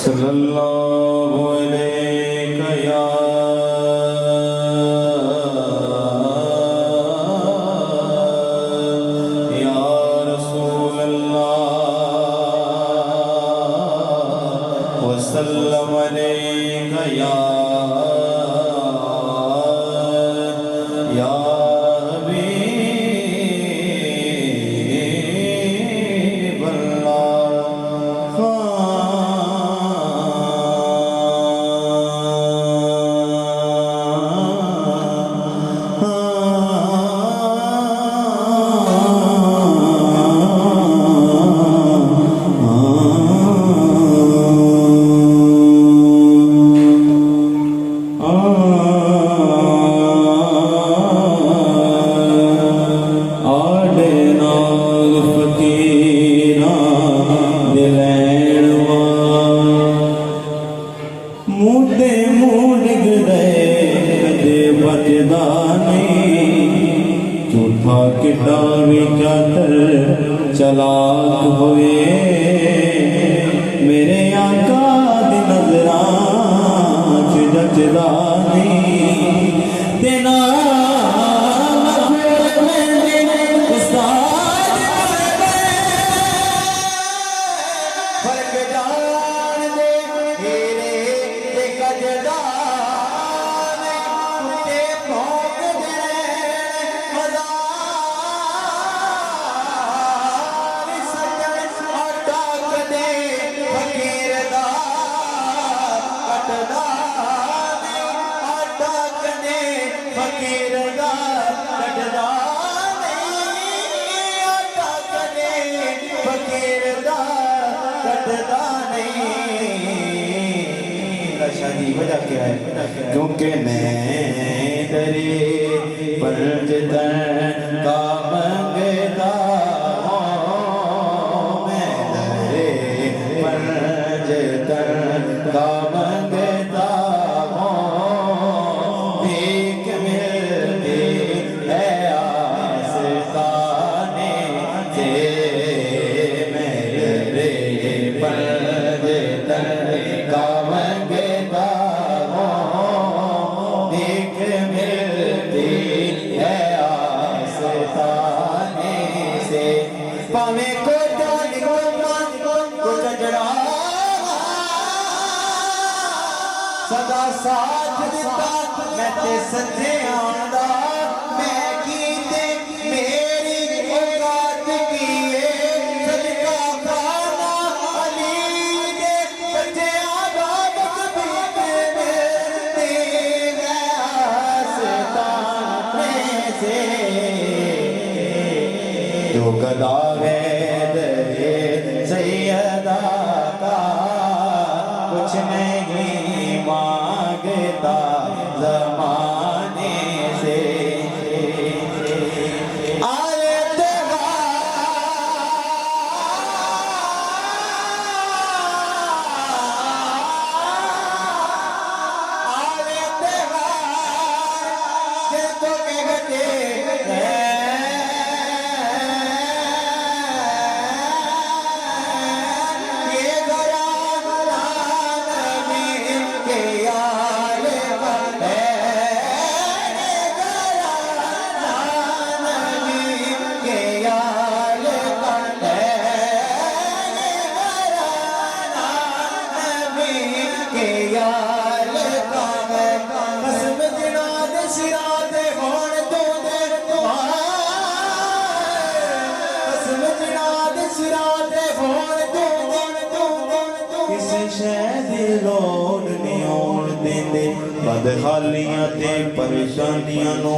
صلی اللہ علیہ یا رسول اللہ وسلم علیہ یا حبیب چلاک ہوئے میرے آقا دی نظران چ جچدا نہیں تینا فرق جان دے ہیرے تے کجدا شادی وجہ کیا ہے کیونکہ میں درے پرج تن کا منگتا ہوں میں درے پرج تن کا منگتا ہوں بھیک ملتی ہے آستانے سے میں درے پرج تن کا منگتا پاویں کو جانی کو ججڑا صدا ساتھ دیتا میں تے سجے آندا میں کیتے میری اوقات کیے صدقہ خانہ علی دے بچے آباد بیتے ملتی ہے آستان میں سے جو گدا سیدہ کا کچھ نہیں مانگتا زمانے سے آلے تیوار جتوں کے گھٹے بدحالیاں تے پریشانیاں نو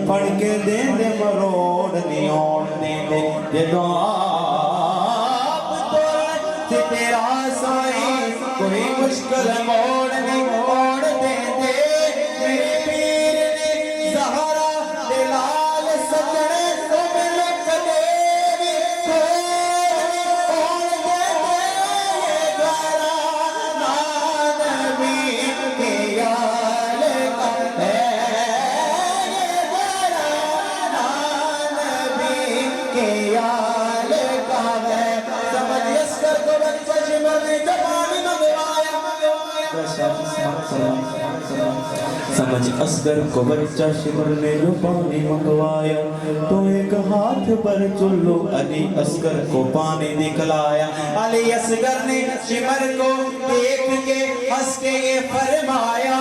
پڑھ کے دیندے مروڑ نہیں آن دیندے جدوں آپ تو تے تیرا سائی کوئی مشکل موڑ نہیں موڑ دیندے میرے پیر نے زہرا دلال سجڑے تو ملے کدیوی کوئی آن دیندے یہ گھرانا نبی کے یار سمجھ اس کر تو بچہ جمعہ میں جمعہ میں سمجھ اصغر کو بچہ شمر نے جو پانی منگوایا تو ایک ہاتھ پر چلو علی اصغر کو پانی دکھلایا علی اصغر نے شمر کو دیکھ کے ہنس کے یہ فرمایا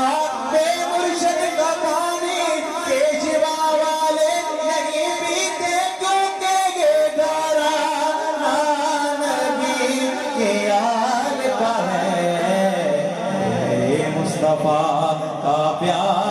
بے مرشد کا پانی پیشوا والے نہیں پیتے کیونکہ یہ گھرانا نبی کے آل کا ہے مصطفیٰ کا پیار